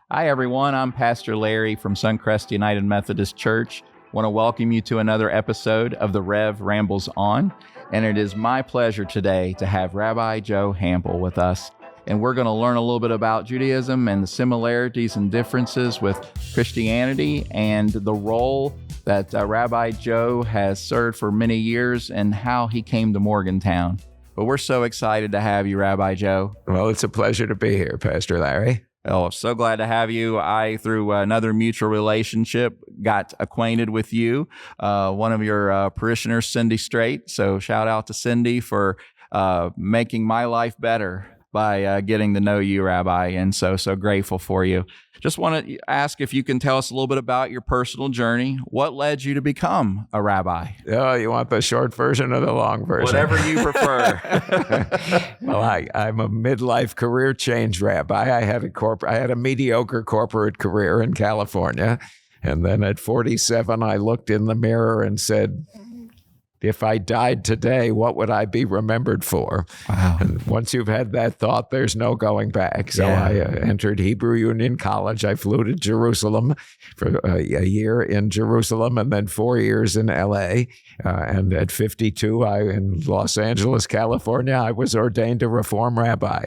Hi, everyone. I'm Pastor Larry from Suncrest United Methodist Church. I want to welcome you to another episode of the Rev Rambles On. And it is my pleasure today to have Rabbi Joe Hample with us. And we're going to learn a little bit about Judaism and the similarities and differences with Christianity and the role that Rabbi Joe has served for many years and how he came to Morgantown. But we're so excited to have you, Rabbi Joe. Well, it's a pleasure to be here, Pastor Larry. Oh, so glad to have you. I, through another mutual relationship, got acquainted with you, one of your parishioners, Cindy Strait. So shout out to Cindy for making my life better by getting to know you, Rabbi, and so grateful for you. Just want to ask if you can tell us a little bit about your personal journey. What led you to become a rabbi? Oh, you want the short version or the long version? Whatever you prefer. Well, I'm a midlife career change rabbi. I had a mediocre corporate career in California, and then at 47, I looked in the mirror and said, if I died today, what would I be remembered for? Wow. And once you've had that thought, there's no going back. So I entered Hebrew Union College. I flew to Jerusalem for a year in Jerusalem and then 4 years in L.A. And at 52, in Los Angeles, California, I was ordained a Reform rabbi.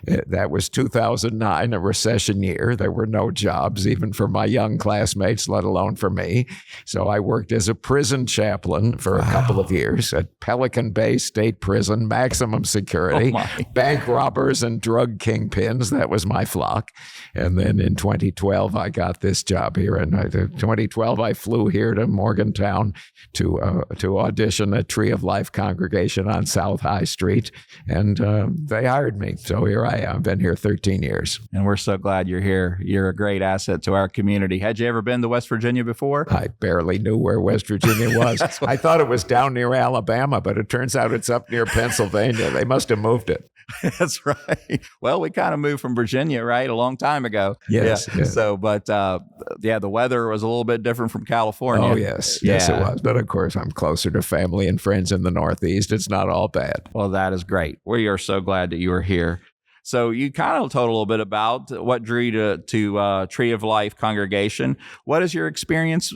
That was 2009, a recession year. There were no jobs, even for my young classmates, let alone for me. So I worked as a prison chaplain for a couple of years at Pelican Bay State Prison, maximum security, bank robbers and drug kingpins. That was my flock. And then in 2012, I got this job here. And in 2012, I flew here to Morgantown to audition at Tree of Life congregation on South High Street. And they hired me. So here I am. I've been here 13 years. And we're so glad you're here. You're a great asset to our community. Had you ever been to West Virginia before? I barely knew where West Virginia was. I thought it was down near Alabama, but it turns out it's up near Pennsylvania. They must have moved it. That's right. Well, we kind of moved from Virginia, right? A long time ago. Yes. Yeah. So, but the weather was a little bit different from California. Oh, yes. Yes, it was. But of course, I'm closer to family and friends in the Northeast. It's not all bad. Well, that is great. We are so glad that you are here. So you kind of told a little bit about what drew you to Tree of Life congregation. What has your experience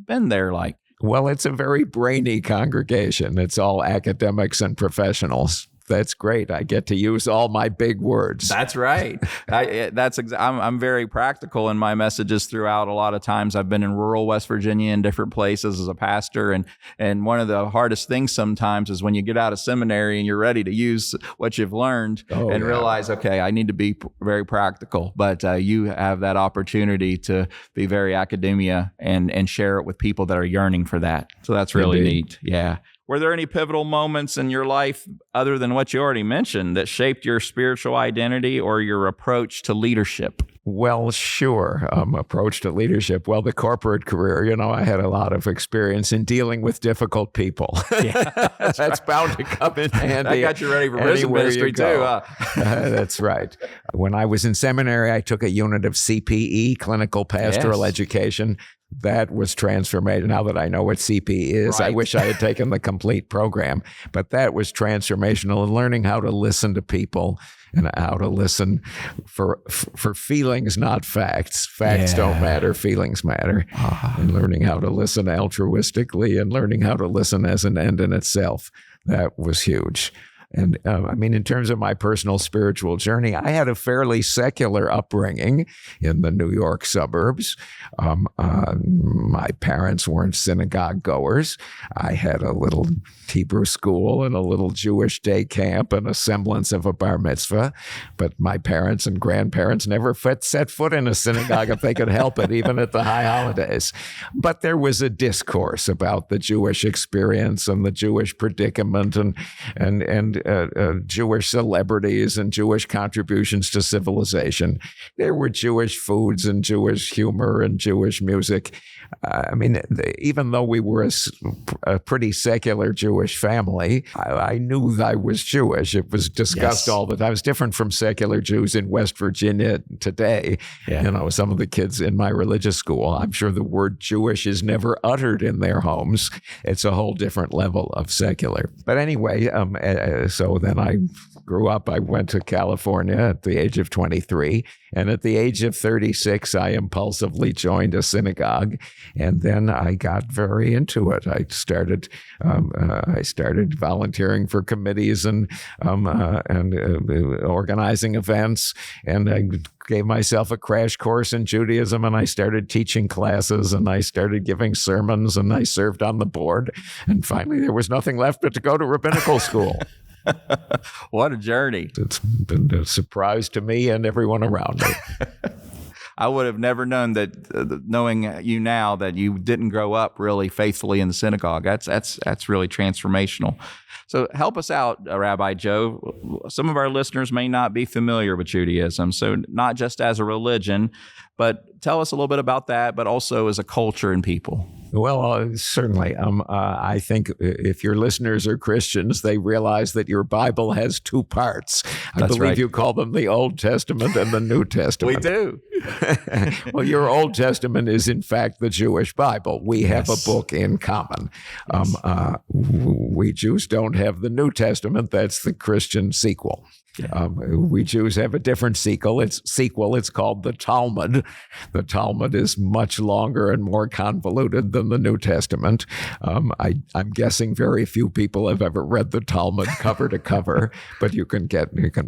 been there like? Well, it's a very brainy congregation. It's all academics and professionals. That's great. I get to use all my big words. That's right. I'm very practical in my messages throughout. A lot of times I've been in rural West Virginia in different places as a pastor. And one of the hardest things sometimes is when you get out of seminary and you're ready to use what you've learned realize, okay, I need to be very practical. But you have that opportunity to be very academia and share it with people that are yearning for that. So that's really neat. Yeah. Were there any pivotal moments in your life, other than what you already mentioned, that shaped your spiritual identity or your approach to leadership? Well, sure. Approach to leadership. Well, the corporate career, I had a lot of experience in dealing with difficult people. Yeah, that's bound to come in handy. I got you ready for prison ministry too. That's right. When I was in seminary, I took a unit of CPE, clinical pastoral education. That was transformative. Now that I know what CP is, I wish I had taken the complete program. But that was transformational in learning how to listen to people and how to listen for feelings, not facts. Facts don't matter. Feelings matter. And learning how to listen altruistically and learning how to listen as an end in itself. That was huge. And in terms of my personal spiritual journey, I had a fairly secular upbringing in the New York suburbs. My parents weren't synagogue goers. I had a little Hebrew school and a little Jewish day camp and a semblance of a bar mitzvah. But my parents and grandparents never set foot in a synagogue if they could help it, even at the high holidays. But there was a discourse about the Jewish experience and the Jewish predicament and Jewish celebrities and Jewish contributions to civilization. There were Jewish foods and Jewish humor and Jewish music. Even though we were a pretty secular Jewish family, I knew that I was Jewish. It was discussed all the time. It was different from secular Jews in West Virginia today. Yeah. Some of the kids in my religious school, I'm sure the word Jewish is never uttered in their homes. It's a whole different level of secular. But anyway, so then I grew up. I went to California at the age of 23, And at the age of 36, I impulsively joined a synagogue, and then I got very into it. I started volunteering for committees and organizing events, and I gave myself a crash course in Judaism, and I started teaching classes, and I started giving sermons, and I served on the board, and finally there was nothing left but to go to rabbinical school. What a journey. It's been a surprise to me and everyone around me. I would have never known that, knowing you now, that you didn't grow up really faithfully in the synagogue. That's really transformational. So help us out, Rabbi Joe. Some of our listeners may not be familiar with Judaism, so not just as a religion, but tell us a little bit about that, but also as a culture and people. Well, certainly. I think if your listeners are Christians, they realize that your Bible has two parts. I believe you call them the Old Testament and the New Testament. We do. Well, your Old Testament is, in fact, the Jewish Bible. We have a book in common. We Jews don't have the New Testament. That's the Christian sequel. Yeah. We Jews have a different sequel. It's called the Talmud. The Talmud is much longer and more convoluted than the New Testament. I'm guessing very few people have ever read the Talmud cover to cover, but you can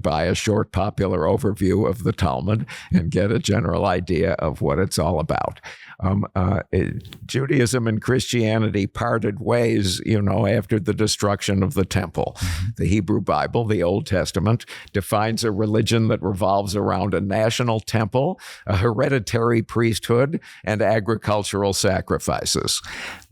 buy a short popular overview of the Talmud and get a general idea of what it's all about. Judaism and Christianity parted ways, after the destruction of the temple. Mm-hmm. The Hebrew Bible, the Old Testament, defines a religion that revolves around a national temple, a hereditary priesthood, and agricultural sacrifices.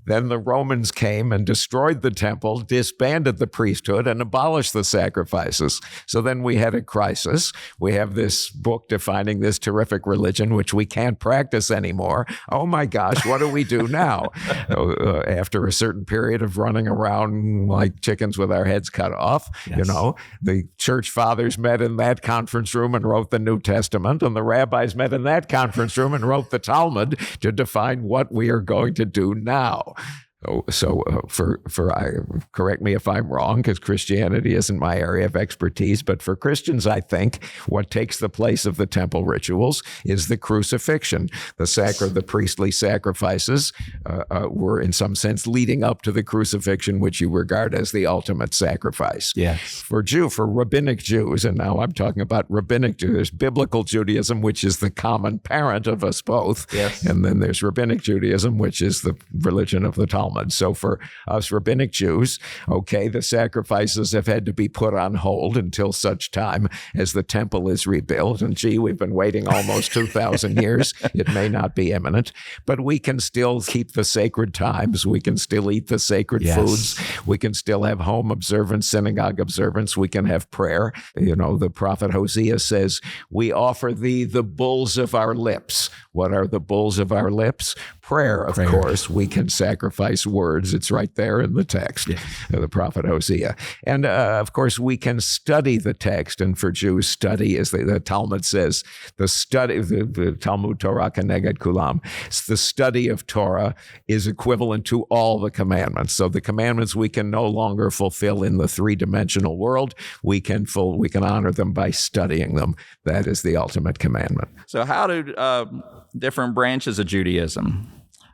Then the Romans came and destroyed the temple, disbanded the priesthood, and abolished the sacrifices. So then we had a crisis. We have this book defining this terrific religion, which we can't practice anymore. Oh my gosh, what do we do now? After a certain period of running around like chickens with our heads cut off, the church fathers met in that conference room and wrote the New Testament, and the rabbis met in that conference room and wrote the Talmud to define what we are going to do now. Correct me if I'm wrong, because Christianity isn't my area of expertise, but for Christians, I think what takes the place of the temple rituals is the crucifixion. The priestly sacrifices were in some sense leading up to the crucifixion, which you regard as the ultimate sacrifice. Yes. For rabbinic Jews, and now I'm talking about rabbinic Jews, there's biblical Judaism, which is the common parent of us both. Yes. And then there's rabbinic Judaism, which is the religion of the Talmud. So for us rabbinic Jews, the sacrifices have had to be put on hold until such time as the temple is rebuilt. And we've been waiting almost 2,000 years. It may not be imminent, but we can still keep the sacred times. We can still eat the sacred foods. We can still have home observance, synagogue observance. We can have prayer. The prophet Hosea says, "We offer thee the bulls of our lips." What are the bulls of our lips? Prayer, of course. We can sacrifice words. It's right there in the text, the prophet Hosea. And of course, we can study the text. And for Jews, study, as the Talmud says, the Talmud Torah Keneged Kulam, the study of Torah is equivalent to all the commandments. So the commandments we can no longer fulfill in the three-dimensional world. We can honor them by studying them. That is the ultimate commandment. So how do different branches of Judaism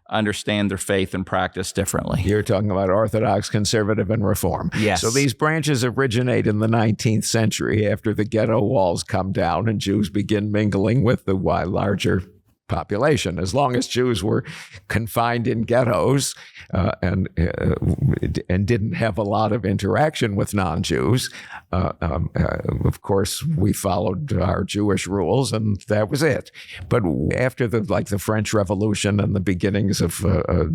understand their faith and practice differently? You're talking about Orthodox, Conservative, and Reform. Yes. So these branches originate in the 19th century after the ghetto walls come down and Jews begin mingling with the larger population. As long as Jews were confined in ghettos and didn't have a lot of interaction with non-Jews, of course, we followed our Jewish rules, and that was it. But after the French Revolution and the beginnings of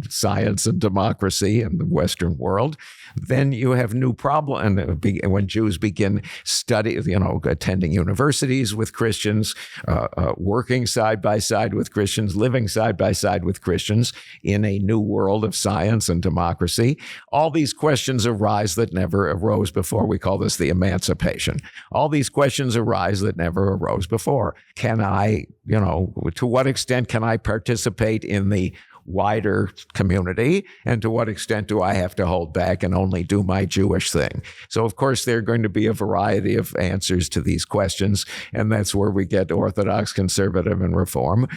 science and democracy in the Western world, then you have new problems. And when Jews begin attending universities with Christians, working side by side with Christians, living side by side with Christians in a new world of science and democracy, all these questions arise that never arose before. We call this the emancipation. All these questions arise that never arose before. Can I, to what extent can I participate in the wider community, and to what extent do I have to hold back and only do my Jewish thing? So, of course, there are going to be a variety of answers to these questions, and that's where we get Orthodox, Conservative, and Reform.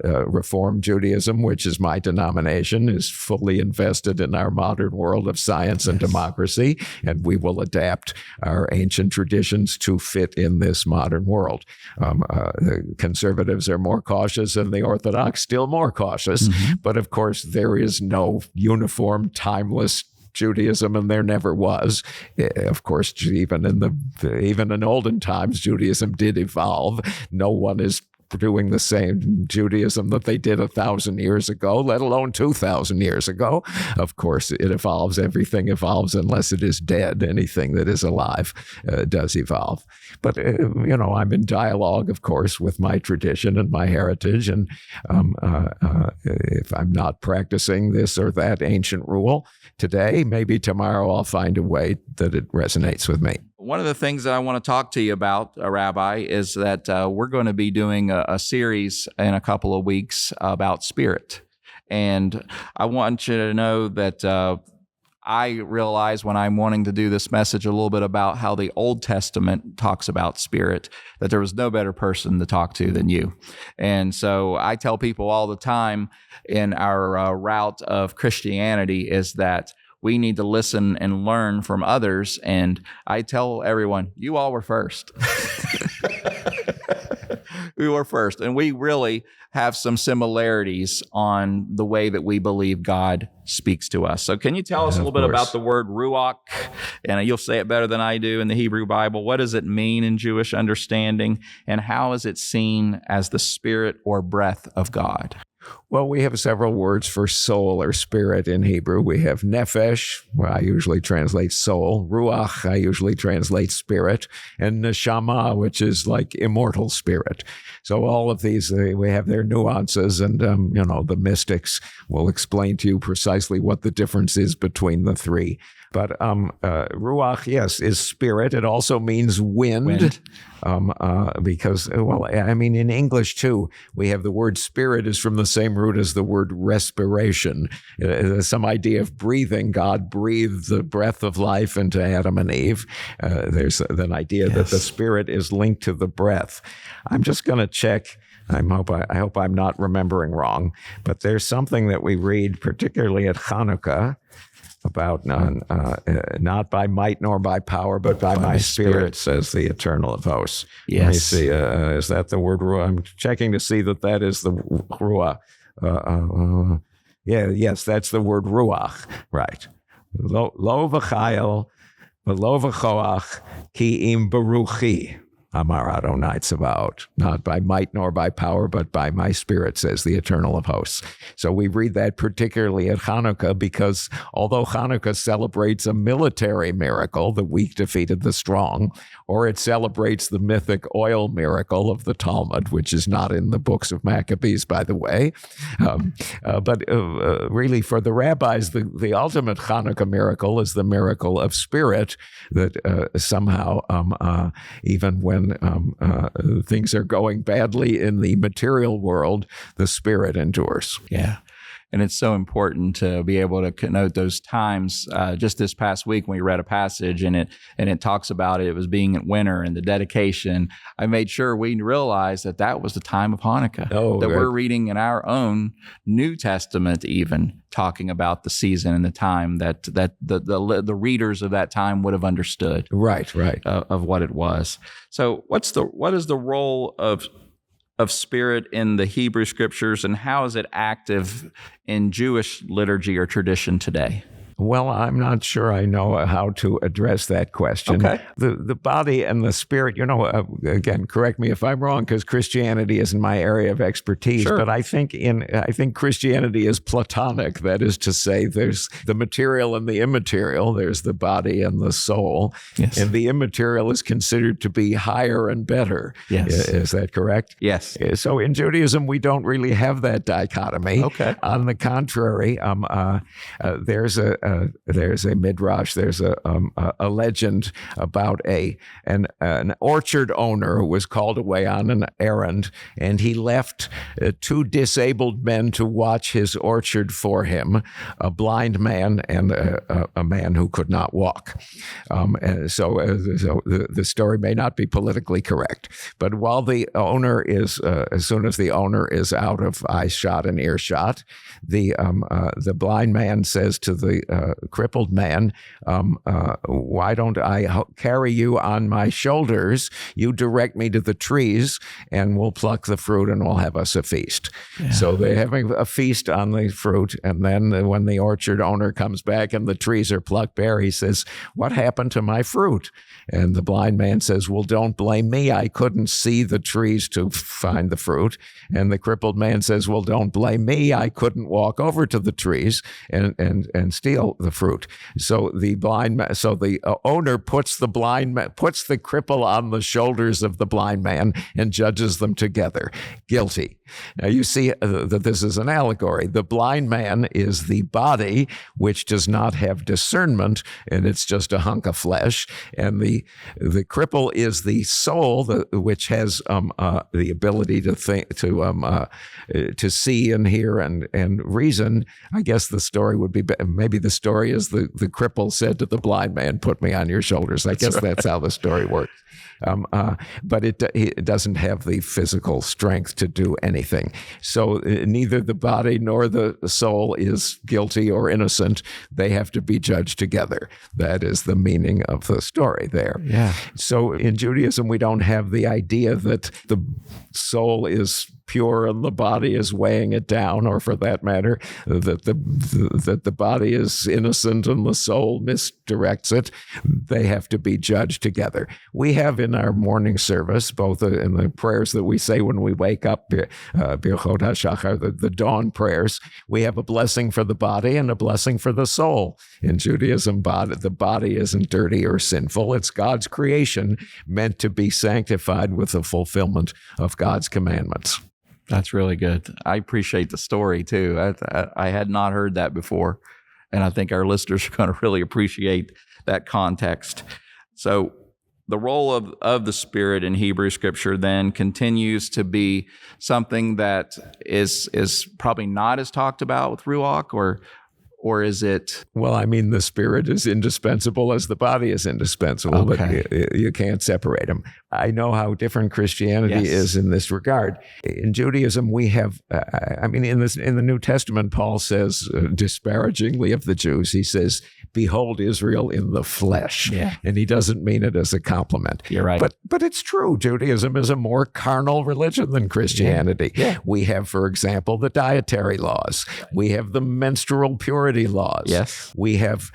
Reform Judaism, which is my denomination, is fully invested in our modern world of science and democracy, and we will adapt our ancient traditions to fit in this modern world. The conservatives are more cautious, and the Orthodox still more cautious. But of course, there is no uniform, timeless Judaism, and there never was. Of course, even in olden times, Judaism did evolve. No one is doing the same Judaism that they did 1,000 years ago, let alone 2,000 years ago. Of course, it evolves. Everything evolves unless it is dead. Anything that is alive does evolve. But, I'm in dialogue, of course, with my tradition and my heritage. And if I'm not practicing this or that ancient rule today, maybe tomorrow I'll find a way that it resonates with me. One of the things that I want to talk to you about, Rabbi, is that we're going to be doing a series in a couple of weeks about spirit. And I want you to know that I realize when I'm wanting to do this message a little bit about how the Old Testament talks about spirit, that there was no better person to talk to than you. And so I tell people all the time in our route of Christianity is that we need to listen and learn from others. And I tell everyone, you all were first. We were first. And we really have some similarities on the way that we believe God speaks to us. So can you tell us a little bit about the word ruach? And you'll say it better than I do in the Hebrew Bible. What does it mean in Jewish understanding? And how is it seen as the spirit or breath of God? Well, we have several words for soul or spirit in Hebrew. We have nephesh, where I usually translate soul. Ruach, I usually translate spirit. And neshama, which is like immortal spirit. So all of these, we have their nuances. And, the mystics will explain to you precisely what the difference is between the three. But ruach, yes, is spirit. It also means wind. Because, in English, too, we have the word spirit is from the same root as the word respiration. There's some idea of breathing. God breathed the breath of life into Adam and Eve. There's an idea that the spirit is linked to the breath. I'm just going to check. I hope I'm not remembering wrong. But there's something that we read, particularly at Hanukkah, about not by might nor by power, but by my spirit, says the Eternal of Hosts. Yes. Let me see, is that the word ruah? I'm checking to see that is the ruah. Yes, that's the word ruach, right. Lo v'chayel, v'lo v'choach, ki im beruchi. Amar Adonai Tzavaot, not by might nor by power, but by my spirit, says the Eternal of Hosts. So we read that particularly at Hanukkah because although Hanukkah celebrates a military miracle, the weak defeated the strong, or it celebrates the mythic oil miracle of the Talmud, which is not in the books of Maccabees, by the way. But really for the rabbis, the ultimate Hanukkah miracle is the miracle of spirit that somehow, even when things are going badly in the material world, the spirit endures. Yeah. And it's so important to be able to connote those times. Just this past week, when we read a passage and it talks about it was being in winter and the dedication, I made sure we realized that was the time of Hanukkah. We're reading in our own New Testament, even talking about the season and the time that the readers of that time would have understood. Right. Of what it was. So what is the role of spirit in the Hebrew scriptures, and how is it active in Jewish liturgy or tradition today? Well, I'm not sure I know how to address that question. Okay. The body and the spirit, again, correct me if I'm wrong, because Christianity isn't my area of expertise. Sure. But I think Christianity is Platonic. That is to say, there's the material and the immaterial. There's the body and the soul. Yes. And the immaterial is considered to be higher and better. Yes. Is that correct? Yes. So in Judaism, we don't really have that dichotomy. Okay. On the contrary, there's a there's a midrash, there's a legend about an orchard owner who was called away on an errand, and he left two disabled men to watch his orchard for him, a blind man and a man who could not walk. So the story may not be politically correct, but while the owner is, as soon as the owner is out of eyeshot and earshot, the blind man says to the crippled man, why don't I carry you on my shoulders? You direct me to the trees and we'll pluck the fruit and we'll have us a feast. Yeah. So they're having a feast on the fruit. And then when the orchard owner comes back and the trees are plucked bare, he says, what happened to my fruit? And the blind man says, well, don't blame me. I couldn't see the trees to find the fruit. And the crippled man says, well, don't blame me. I couldn't walk over to the trees and steal the fruit. So the owner puts the cripple on the shoulders of the blind man and judges them together. Guilty. Now you see that this is an allegory. The blind man is the body, which does not have discernment, and it's just a hunk of flesh. And the cripple is the soul, which has the ability to think, to see and hear and reason. I guess the story would be, maybe the story is the cripple said to the blind man, "Put me on your shoulders." I guess that's how the story works. But it doesn't have the physical strength to do anything. So neither the body nor the soul is guilty or innocent. They have to be judged together. That is the meaning of the story there. Yeah. So in Judaism, we don't have the idea that the soul is pure and the body is weighing it down, or for that matter, that the body is innocent and the soul misdirects it. They have to be judged together. We have in our morning service, both in the prayers that we say when we wake up, Birchot HaShachar, the dawn prayers, we have a blessing for the body and a blessing for the soul. In Judaism, the body isn't dirty or sinful. It's God's creation meant to be sanctified with the fulfillment of God's commandments. That's really good. I appreciate the story too. I had not heard that before, and I think our listeners are going to really appreciate that context. So the role of the Spirit in Hebrew Scripture then continues to be something that is probably not as talked about with Ruach, or is it? Well, I mean, the Spirit is indispensable as the body is indispensable, okay. But you can't separate them. I know how different Christianity is in this regard. In Judaism, we have, in the New Testament, Paul says disparagingly of the Jews, he says, "Behold Israel in the flesh." Yeah. And he doesn't mean it as a compliment. You're right. But it's true. Judaism is a more carnal religion than Christianity. Yeah. Yeah. We have, for example, the dietary laws. We have the menstrual purity laws. Yes. We have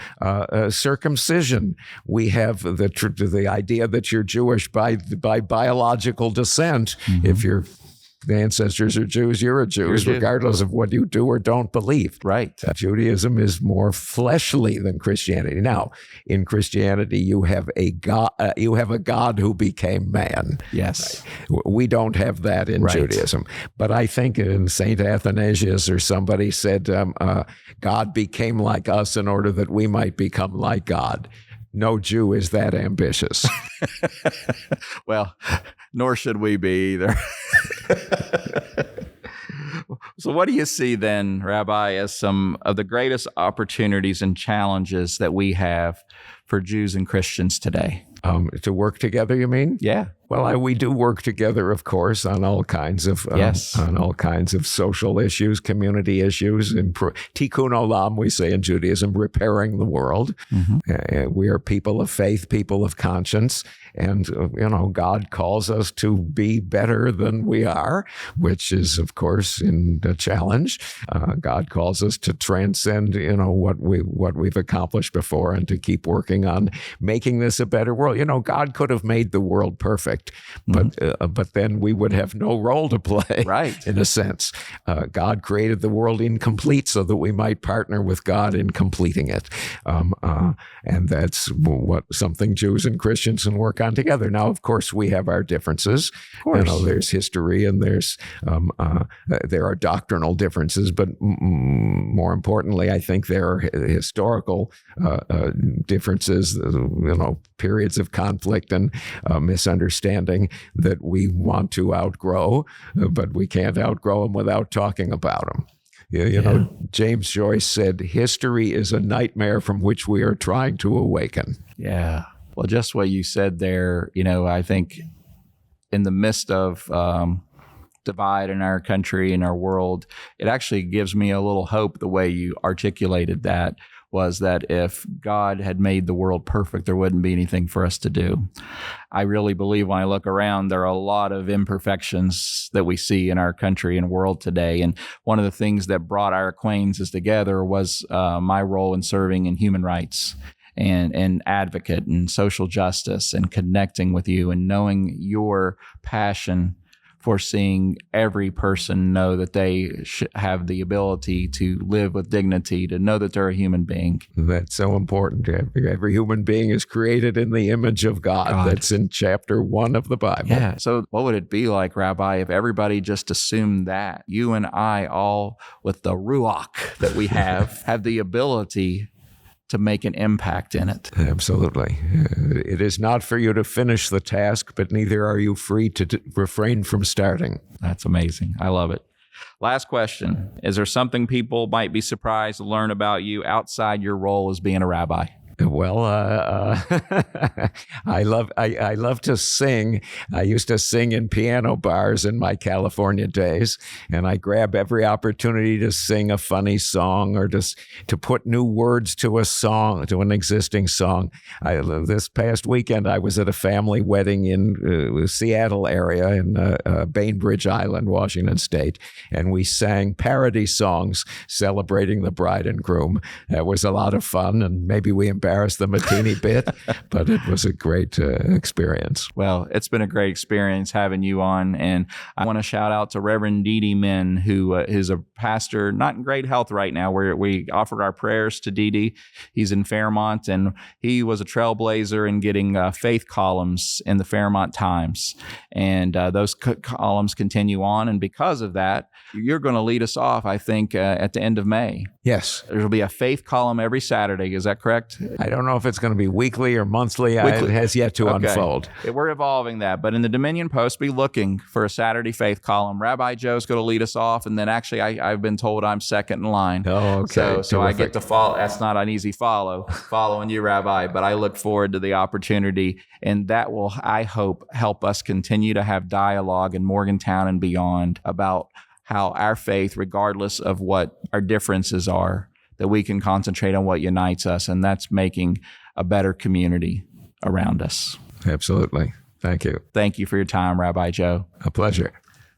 circumcision. We have the idea that you're Jewish by biological descent. Mm-hmm. If your ancestors are Jews, you're a Jew, regardless of what you do or don't believe. Right. Judaism is more fleshly than Christianity. Now, in Christianity, you have a God who became man. Yes. We don't have that in Judaism. But I think in St. Athanasius or somebody said, God became like us in order that we might become like God. No Jew is that ambitious. Well, nor should we be either. So what do you see then, Rabbi, as some of the greatest opportunities and challenges that we have for Jews and Christians today? To work together, you mean? Yeah. Well, we do work together, of course, on all kinds of social issues, community issues. Tikkun olam, we say in Judaism, repairing the world. Mm-hmm. We are people of faith, people of conscience, and God calls us to be better than we are, which is, of course, in the challenge. God calls us to transcend, what we've accomplished before, and to keep working on making this a better world. well, God could have made the world perfect, but then we would have no role to play, right? In a sense. God created the world incomplete so that we might partner with God in completing it. And that's something Jews and Christians can work on together. Now, of course, we have our differences. Of course. There's history and there are doctrinal differences, but more importantly, I think there are historical differences, periods of conflict and misunderstanding that we want to outgrow, but we can't outgrow them without talking about them. James Joyce said, history is a nightmare from which we are trying to awaken. Yeah. Well, just what you said there, I think in the midst of divide in our country and our world, it actually gives me a little hope. The way you articulated that was that if God had made the world perfect, there wouldn't be anything for us to do. I really believe when I look around, there are a lot of imperfections that we see in our country and world today. And one of the things that brought our acquaintances together was my role in serving in human rights and advocate and social justice and connecting with you and knowing your passion for seeing every person know that they have the ability to live with dignity, to know that they're a human being. That's so important. Every human being is created in the image of God. That's in chapter 1 of the Bible. Yeah. So what would it be like, Rabbi, if everybody just assumed that you and I, all with the ruach that we have the ability to make an impact in it? Absolutely. It is not for you to finish the task, but neither are you free to refrain from starting. That's amazing. I love it. Last question. Is there something people might be surprised to learn about you outside your role as being a rabbi? Well, I love to sing. I used to sing in piano bars in my California days, and I grab every opportunity to sing a funny song or just to put new words to a song, to an existing song. This past weekend, I was at a family wedding in the Seattle area in Bainbridge Island, Washington State, and we sang parody songs celebrating the bride and groom. It was a lot of fun, and maybe we embarrassed them a teeny bit, but it was a great experience. Well, it's been a great experience having you on, and I want to shout out to Reverend Dee Min, who is a pastor, not in great health right now, where we offered our prayers to Dee. He's in Fairmont, and he was a trailblazer in getting faith columns in the Fairmont Times, and those columns continue on, and because of that, you're going to lead us off, I think, at the end of May. Yes. There'll be a faith column every Saturday. Is that correct? I don't know if it's going to be weekly or monthly. It has yet to unfold. We're evolving that. But in the Dominion Post, be looking for a Saturday faith column. Rabbi Joe's going to lead us off. And then actually, I've been told I'm second in line. Oh, okay. So I get to follow. That's not an easy following you, Rabbi. But I look forward to the opportunity. And that will, I hope, help us continue to have dialogue in Morgantown and beyond about how our faith, regardless of what our differences are, that we can concentrate on what unites us, and that's making a better community around us. Absolutely. Thank you. Thank you for your time, Rabbi Joe. A pleasure.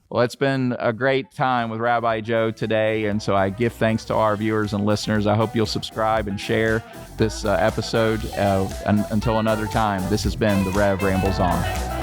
Well, it's been a great time with Rabbi Joe today, and so I give thanks to our viewers and listeners. I hope you'll subscribe and share this episode. Until another time, this has been the Rev Rambles On.